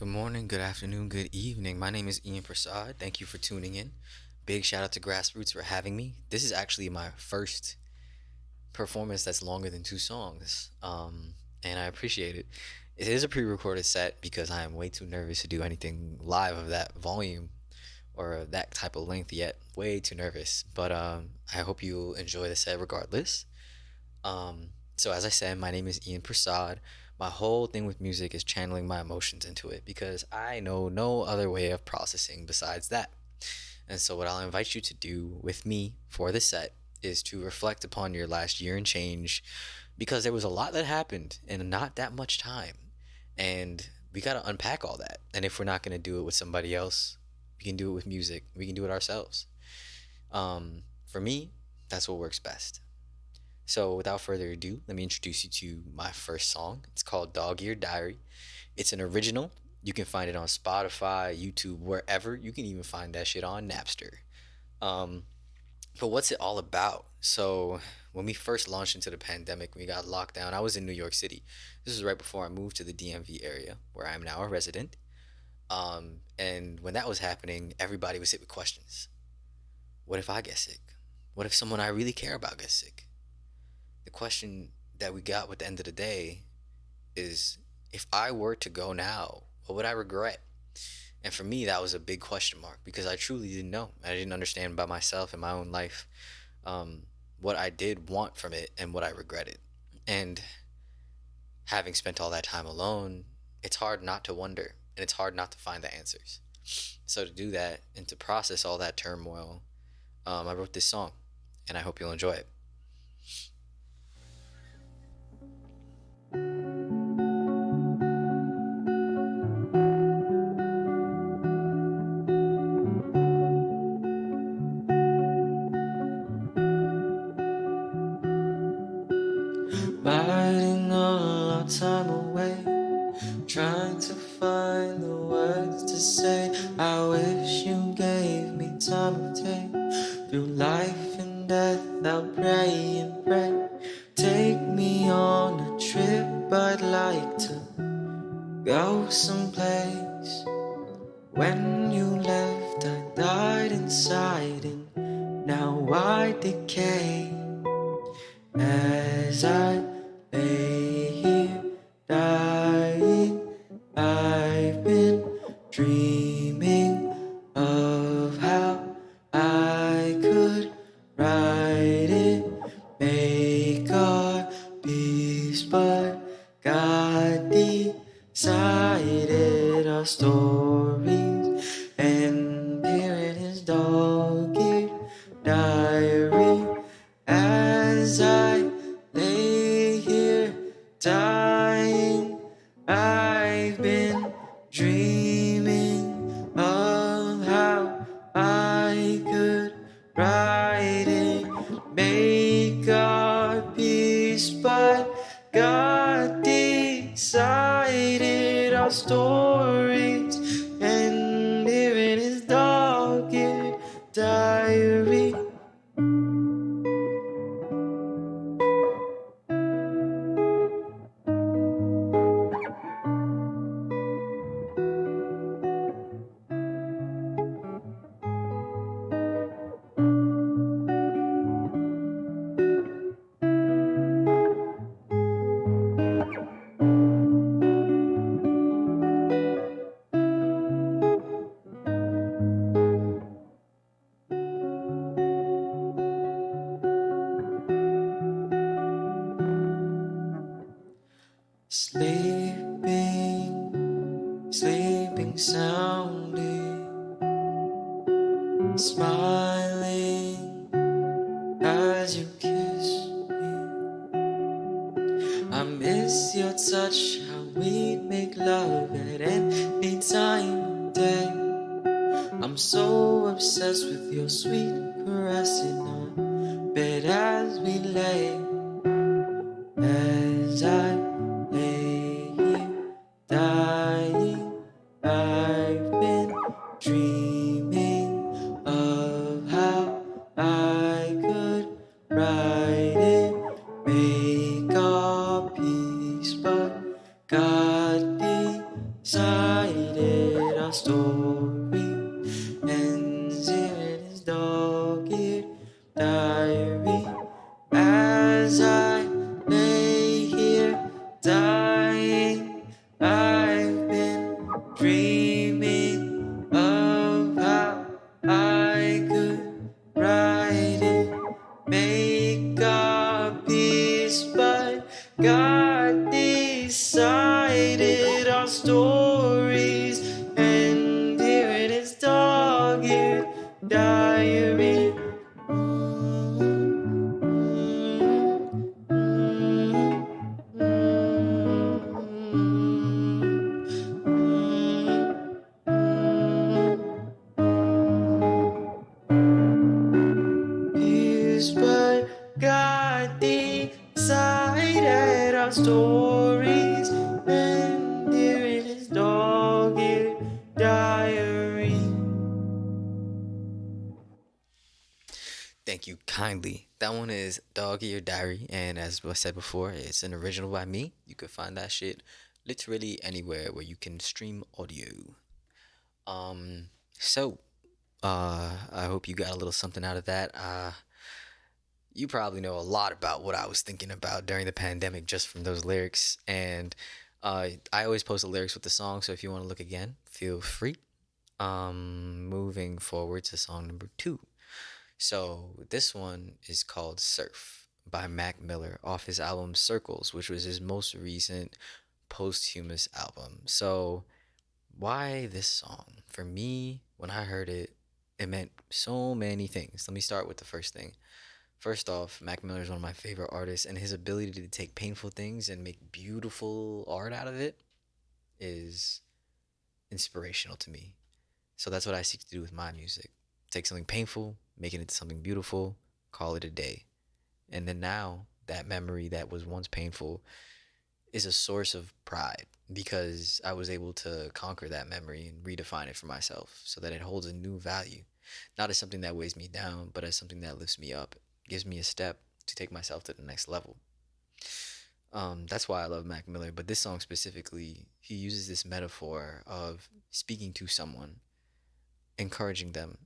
Good morning, good afternoon, good evening. My name is Ian Persaud. Thank you for tuning in. Big shout out to Grasproots for having me. This is actually my first performance that's longer than two songs, and I appreciate it. It is a pre recorded set because I am way too nervous to do anything live of that volume or that type of length yet. Way too nervous, but I hope you'll enjoy the set regardless. So as I said, my name is Ian Prasad. My whole thing with music is channeling my emotions into it because I know no other way of processing besides that. And so what I'll invite you to do with me for this set is to reflect upon your last year and change because there was a lot that happened in not that much time. And we got to unpack all that. And if we're not going to do it with somebody else, we can do it with music. We can do it ourselves. For me, that's what works best. So, without further ado, let me introduce you to my first song. It's called Dog Ear Diary. It's an original. You can find it on Spotify, YouTube, wherever. You can even find that shit on Napster. Um, but what's it all about? So, when we first launched into the pandemic, we got locked down. I was in New York City. This was right before I moved to the DMV area, where I am now a resident. And when that was happening, everybody was hit with questions. What if I get sick? What if someone I really care about gets sick? The question that we got at the end of the day is, if I were to go now, what would I regret? And for me, that was a big question mark because I truly didn't know. I didn't understand by myself in my own life um, what I did want from it and what I regretted. And having spent all that time alone, it's hard not to wonder and it's hard not to find the answers. So to do that and to process all that turmoil, I wrote this song and I hope you'll enjoy it. Biding all our time away, trying to find the words to say. I wish you gave me time of day. Through life and death, I'll pray and pray. Take me on a trip, I'd like to go someplace. When you left, I died inside, and now I decay. As I lay here dying, I've been dreaming of how I could write it, make our peace, but God decided our stories, and here in his dog-eared diary. As I lay here dying, I've been dreaming of how I could write it, make our peace, but God decided our stories, and here in his dog-eared diary. Sleeping soundly, smiling as you kiss me. I miss your touch, how we'd make love at any time of day. I'm so obsessed with your sweet caressing on bed as we lay. As I lay here dying, I've been dreaming of how I could write it, make our peace, but God decided diary. As I lay here dying, I've been dreaming of how I could write it, make a peace, but God decided our stories, and here it is, dog-eared diary. Peace, but God decided our stories, and here it is, dog-eared diary. Thank you kindly. That one is Dog Ear Diary, and as I said before, it's an original by me. You can find that shit literally anywhere where you can stream audio. Um, so I hope you got a little something out of that. You probably know a lot about what I was thinking about during the pandemic just from those lyrics, and I always post the lyrics with the song. So if you want to look again, feel free. Moving forward to song number two. So this one is called Surf by Mac Miller off his album Circles, which was his most recent posthumous album. So why this song? For me, when I heard it, it meant so many things. Let me start with the first thing. First off, Mac Miller is one of my favorite artists, and his ability to take painful things and make beautiful art out of it is inspirational to me. So that's what I seek to do with my music. Take something painful, make it into something beautiful, call it a day. And then now, that memory that was once painful is a source of pride because I was able to conquer that memory and redefine it for myself so that it holds a new value. Not as something that weighs me down, but as something that lifts me up, gives me a step to take myself to the next level. That's why I love Mac Miller. But this song specifically, he uses this metaphor of speaking to someone, encouraging them,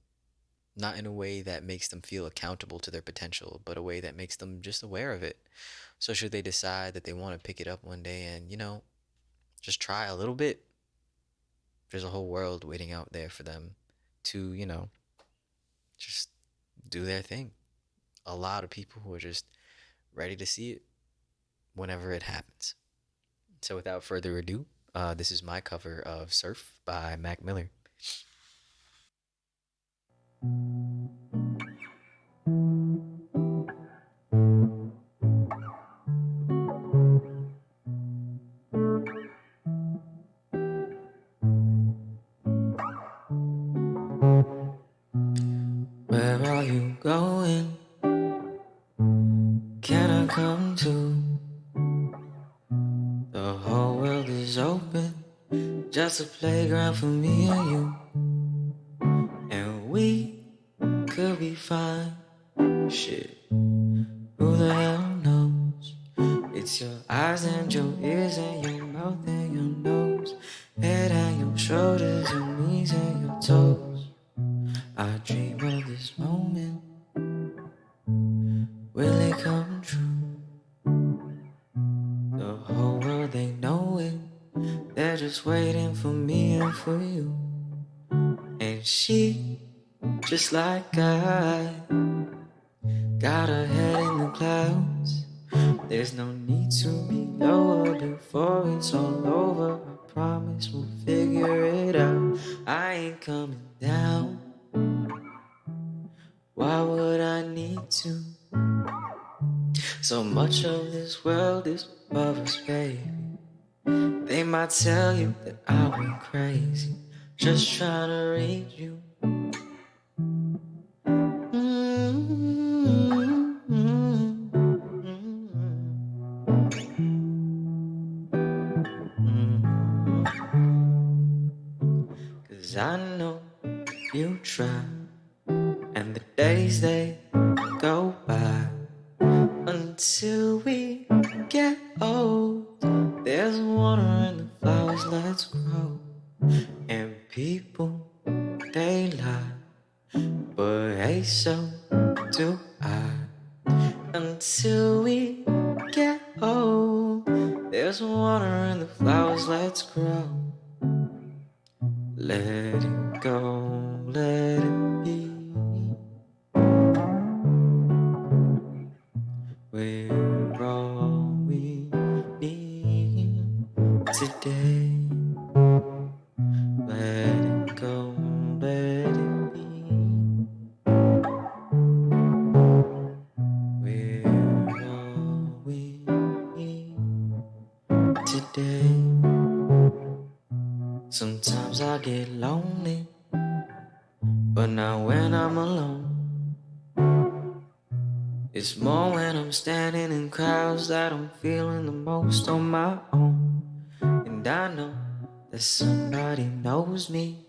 not in a way that makes them feel accountable to their potential, but a way that makes them just aware of it. So, should they decide that they want to pick it up one day and, just try a little bit, there's a whole world waiting out there for them to, just do their thing. A lot of people who are just ready to see it whenever it happens. So, without further ado, this is my cover of Surf by Mac Miller. Where are you going? Can I come too? The whole world is open, just a playground for me and you. And we could be fine. Shit, who the hell knows? It's your eyes and your ears and your mouth and your nose, head and your shoulders, your knees and your toes. I dream of this moment. Will it come true? The whole world, they know it. They're just waiting for me and for you. And she, just like I, got her head in the clouds. There's no need to be lower before it's all over. I promise we'll figure it out. I ain't coming down. Why would I need to? So much of this world is above us, baby. They might tell you that I went crazy, just trying to read you. Cause I know you try, and the days they go by until we get old. There's water in the flowers, let's grow. And people, they lie, but hey, so do I. until we get old. There's water in the flowers, let's grow. Let it go, let it be. We're all we need today. Let it go, let it be. We're all we need today. Sometimes I get lonely, but not when I'm alone. It's more when I'm standing in crowds that I'm feeling the most on my own. And I know that somebody knows me.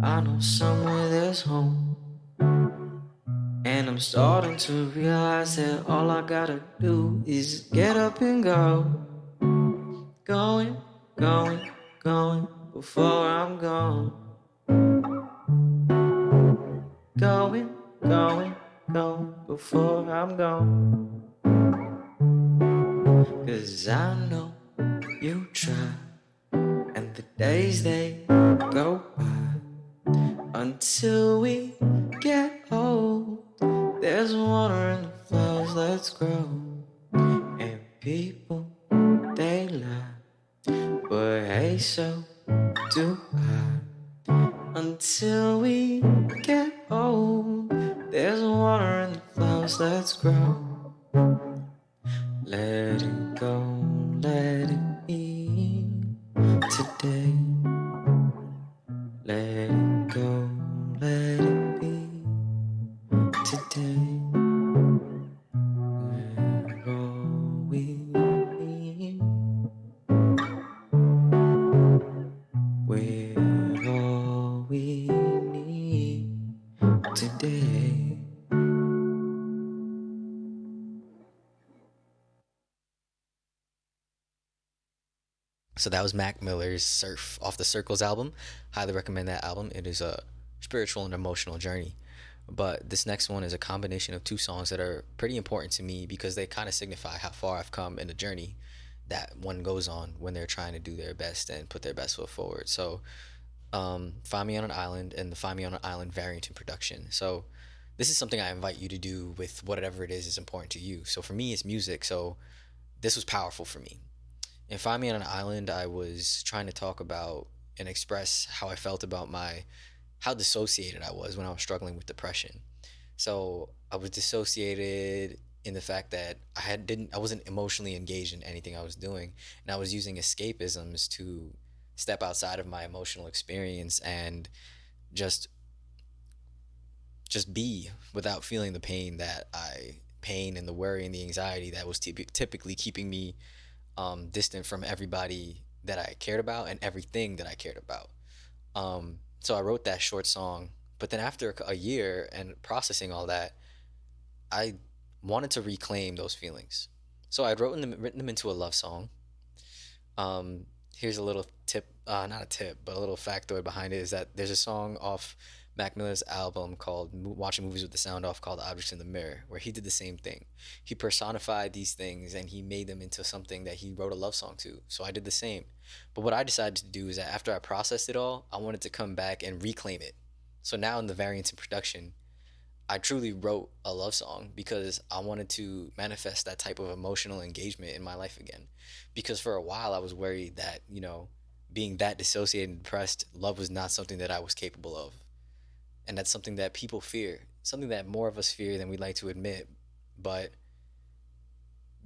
I know somewhere there's home. And I'm starting to realize that all I gotta do is get up and go. Going, going, going before I'm gone. Going, going, going before I'm gone. 'Cause I know you try, and the days they go by until we get old. There's water in the flowers, let's grow. And people, they lie, but hey, so do I. Until we get old, there's water in the flowers, let's grow. Let it go, let it be today. Let it go, let it be today. We're all we need. We're all we need today. So that was Mac Miller's Surf off the Circles album. Highly recommend that album. It is a spiritual and emotional journey. But this next one is a combination of two songs that are pretty important to me because they kind of signify how far I've come in the journey that one goes on when they're trying to do their best and put their best foot forward. So, Find Me on an Island and the Find Me on an Island variant in production. So, this is something I invite you to do with whatever it is important to you. So, for me, it's music. So, this was powerful for me. In Find Me on an Island, I was trying to talk about and express how I felt about how dissociated I was when I was struggling with depression. So I was dissociated in the fact that I wasn't emotionally engaged in anything I was doing, and I was using escapisms to step outside of my emotional experience and just just be without feeling the pain and the worry and the anxiety that was typically keeping me distant from everybody that I cared about and everything that I cared about. So I wrote that short song, but then after a year and processing all that, I wanted to reclaim those feelings. So I'd written them into a love song. Um, Here's a little tip, not a tip, but a little factoid behind it is that there's a song off Mac Miller's album called Watching Movies with the Sound Off called Objects in the Mirror, where he did the same thing. He personified these things and he made them into something that he wrote a love song to. So I did the same. But what I decided to do is that after I processed it all, I wanted to come back and reclaim it. So now in the variants in production, I truly wrote a love song because I wanted to manifest that type of emotional engagement in my life again. Because for a while I was worried that, being that dissociated and depressed, love was not something that I was capable of. And that's something that people fear, something that more of us fear than we'd like to admit. But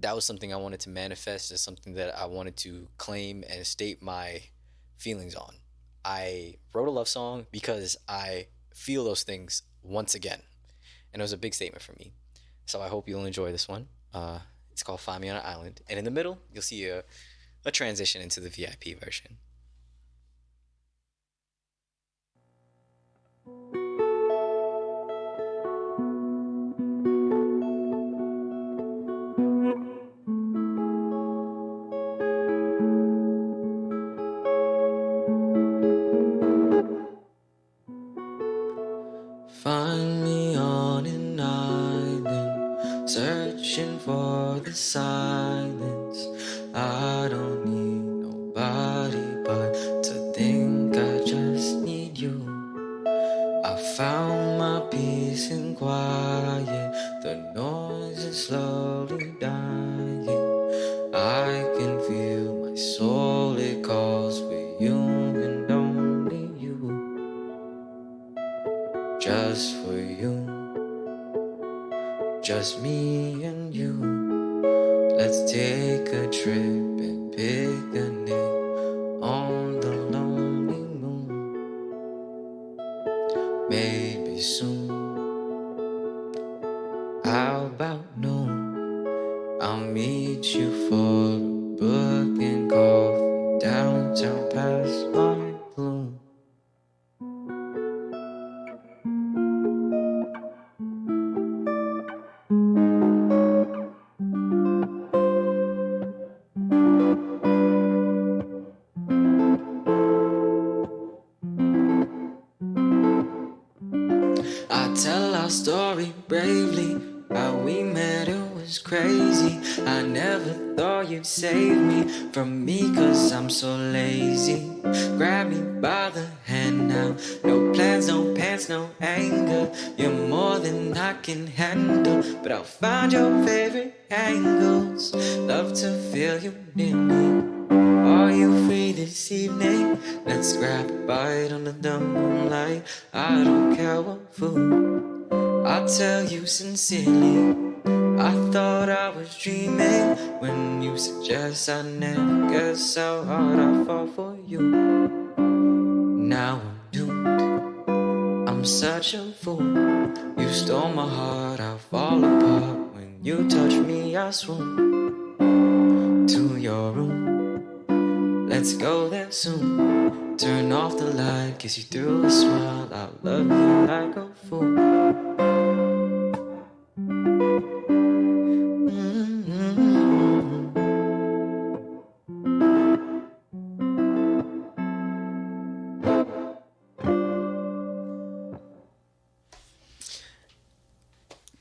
that was something I wanted to manifest as something that I wanted to claim and state my feelings on. I wrote a love song because I feel those things once again. And it was a big statement for me. So I hope you'll enjoy this one. It's called Find Me on an Island. And in the middle, you'll see a transition into the VIP version. Find me on an island, wishing for the silence. I don't need nobody but to think I just need you. I found my peace in quiet. The noise is slowly dying. I can feel my soul, it calls for you and only you. Just for you, just me and you. Let's take a trip and picnic on the lonely moon. Maybe soon, how about noon? I'll meet you for a book and coffee downtown past my bloom. I tell our story bravely. How we met, it was crazy. I never thought you'd save me from me, cause I'm so lazy. Grab me by the hand now. No plans, no pants, no anger. You're more than I can handle, but I'll find your favorite angles. Love to feel you near me. Are you free this evening? Let's grab a bite under the moonlight. I don't care what food, I'll tell you sincerely. I thought I was dreaming when you suggest I never guess how hard I fall for you. Now I'm doomed, I'm such a fool. You stole my heart, I'll fall apart. When you touch me, I swoon to your room. Let's go there soon. Turn off the light, kiss you through a smile. I'll love you like a fool.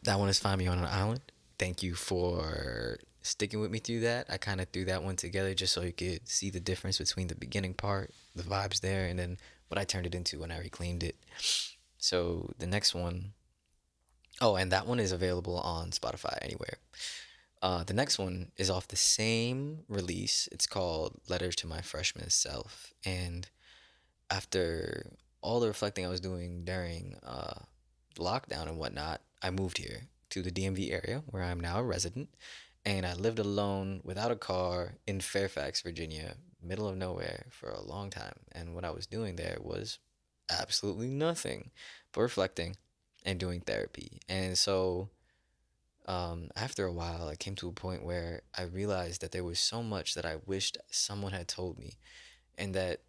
That one is Find Me on an Island. Thank you for sticking with me through that. I kind of threw that one together just so you could see the difference between the beginning part, the vibes there, and then what I turned it into when I reclaimed it. So the next one, oh, and that one is available on Spotify anywhere. The next one is off the same release. It's called Letters to My Freshman Self. And after all the reflecting I was doing during lockdown and whatnot, I moved here to the DMV area where I'm now a resident. And I lived alone without a car in Fairfax, Virginia, middle of nowhere for a long time. And what I was doing there was absolutely nothing but reflecting and doing therapy. And so after a while, I came to a point where I realized that there was so much that I wished someone had told me, and that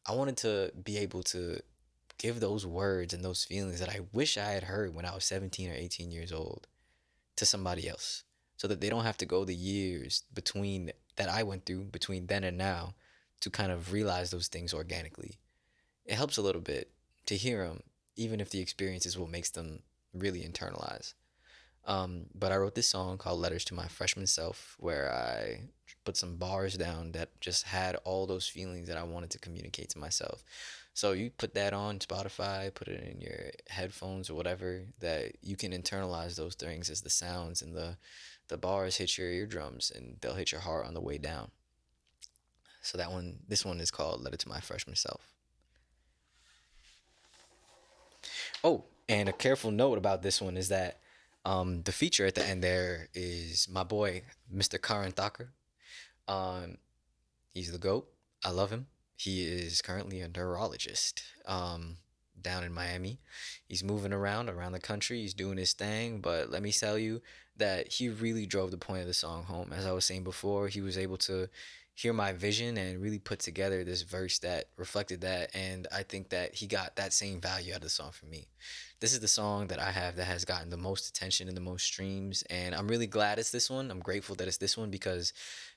I wanted to be able to give those words and those feelings that I wish I had heard when I was 17 or 18 years old to somebody else, so that they don't have to go the years between that I went through between then and now to kind of realize those things organically. It helps a little bit to hear them, even if the experience is what makes them really internalize. But I wrote this song called Letters to My Freshman Self, where I put some bars down that just had all those feelings that I wanted to communicate to myself. So you put that on Spotify, put it in your headphones or whatever, that you can internalize those things as the sounds and the bars hit your eardrums and they'll hit your heart on the way down. So this one is called Letter to My Freshman Self. Oh, and a careful note about this one is that the feature at the end there is my boy, Mr. Karan Thakur. Um, he's the GOAT. I love him. He is currently a neurologist down in Miami. He's moving around the country. He's doing his thing. But let me tell you that he really drove the point of the song home. As I was saying before, he was able to hear my vision and really put together this verse that reflected that. And I think that he got that same value out of the song for me. This is the song that I have that has gotten the most attention and the most streams. And I'm really glad it's this one. I'm grateful that it's this one because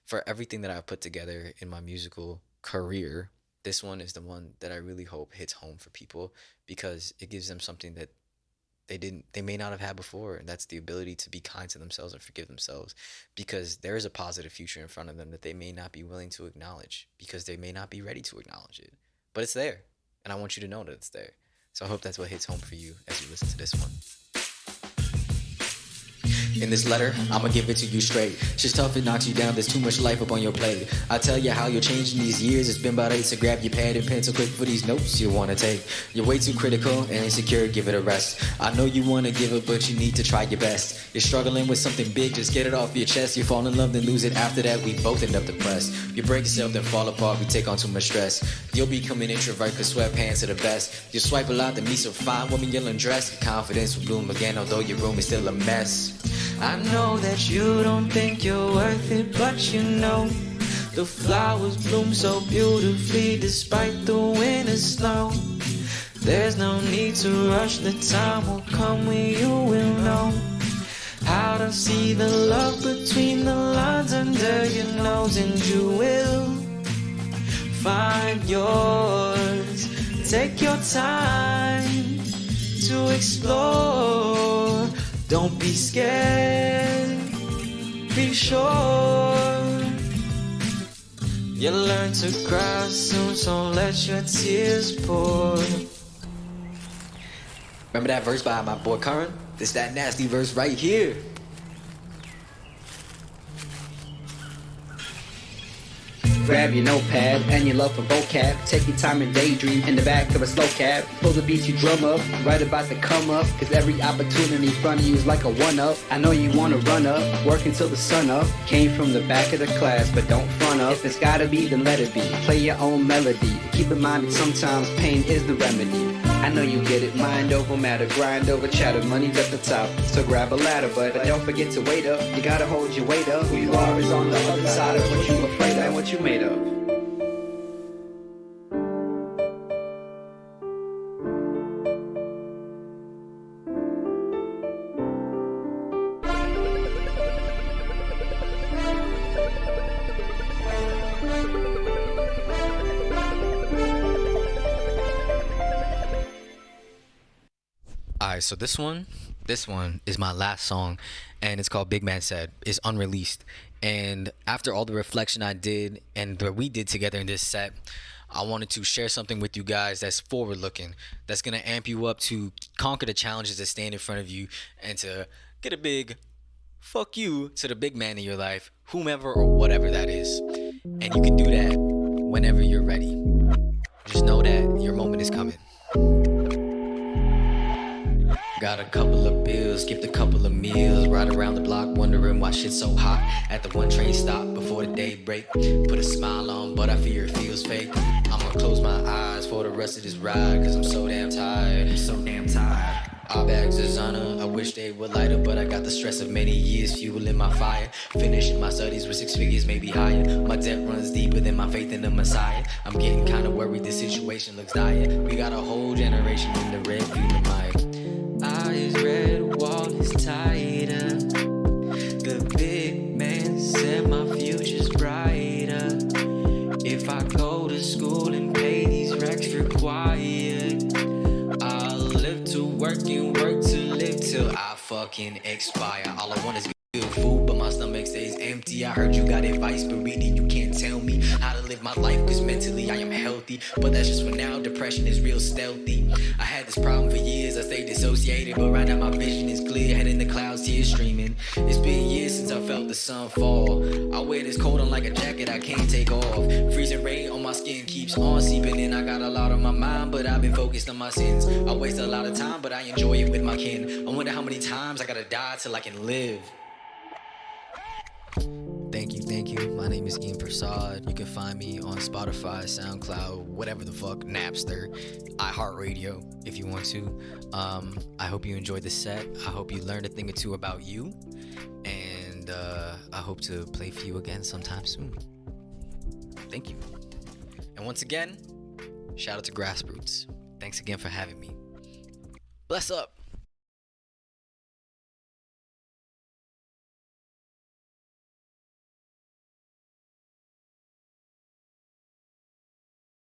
for everything that I've put together in my musical career, this one is the one that I really hope hits home for people because it gives them something that they may not have had before, and that's the ability to be kind to themselves and forgive themselves, because there is a positive future in front of them that they may not be willing to acknowledge, because they may not be ready to acknowledge it, but it's there, and I want you to know that it's there. So I hope that's what hits home for you as you listen to this one. In this letter, I'ma give it to you straight. Shit's tough, it knocks you down, there's too much life up on your plate. I tell you how you're changing these years, it's been about 8, so grab your pad and pencil quick for these notes you wanna take. You're way too critical and insecure, give it a rest. I know you wanna give it, but you need to try your best. You're struggling with something big, just get it off your chest. You fall in love, then lose it, after that we both end up depressed. You break yourself, then fall apart, we take on too much stress. You'll become an introvert, cause sweatpants are the best. You swipe a lot, then meet some fine woman, you'll undress. Your confidence will bloom again, although your room is still a mess. I know that you don't think you're worth it, but you know the flowers bloom so beautifully despite the winter snow. There's no need to rush, the time will come when you will know how to see the love between the lines under your nose, and you will find yours. Take your time to explore. Don't be scared, be sure. You'll learn to cry soon, so let your tears pour. Remember that verse by my boy Curran? This that nasty verse right here. Grab your notepad and your love for vocab. Take your time and daydream in the back of a slow cab. Pull the beats you drum up, right about to come up. Cause every opportunity in front of you is like a one-up. I know you wanna run up, work until the sun up. Came from the back of the class, but don't front up. If it's gotta be, then let it be. Play your own melody. Keep in mind that sometimes pain is the remedy. I know you get it, mind over matter, grind over chatter, money's at the top, so grab a ladder, but don't forget to wait up, you gotta hold your weight up, who you are is on the other side of what you afraid of and what you made of. Alright, so this one is my last song, and it's called Big Man Said. It's unreleased, and after all the reflection I did and that we did together in this set, I wanted to share something with you guys that's forward looking, that's gonna amp you up to conquer the challenges that stand in front of you, and to get a big fuck you to the big man in your life, whomever or whatever that is. And you can do that whenever you're ready. Just know that your moment is coming. Got a couple of bills, skipped a couple of meals, ride around the block wondering why shit's so hot. At the one train stop before the day break, put a smile on but I fear it feels fake. I'ma close my eyes for the rest of this ride, cause I'm so damn tired, Our bags designer, I wish they were lighter, but I got the stress of many years fueling my fire. Finishing my studies with 6 figures, maybe higher. My debt runs deeper than my faith in the Messiah. I'm getting kinda worried, the situation looks dire. We got a whole generation in the red feeling my eyes red, wall is tighter. The big man said my future's brighter. If I go to school and pay these racks required, I'll live to work and work to live till I fucking expire. All I want is good food, but my stomach stays empty. I heard you got advice, but really you can't tell me how to live my life, cause mentally I am healthy. But that's just for now, depression is real stealthy. I had this problem for years, I stayed dissociated, but right now my vision is clear, head in the clouds, tears streaming. It's been years since I felt the sun fall. I wear this coat on like a jacket I can't take off. Freezing rain on my skin keeps on seeping in. I got a lot on my mind, but I've been focused on my sins. I waste a lot of time, but I enjoy it with my kin. I wonder how many times I gotta die till I can live. Thank you. My name is Ian Persaud. You can find me on Spotify, SoundCloud, whatever the fuck, Napster, iHeartRadio, if you want to. I hope you enjoyed the set. I hope you learned a thing or two about you. And I hope to play for you again sometime soon. Thank you. And once again, shout out to Grasproots. Thanks again for having me. Bless up.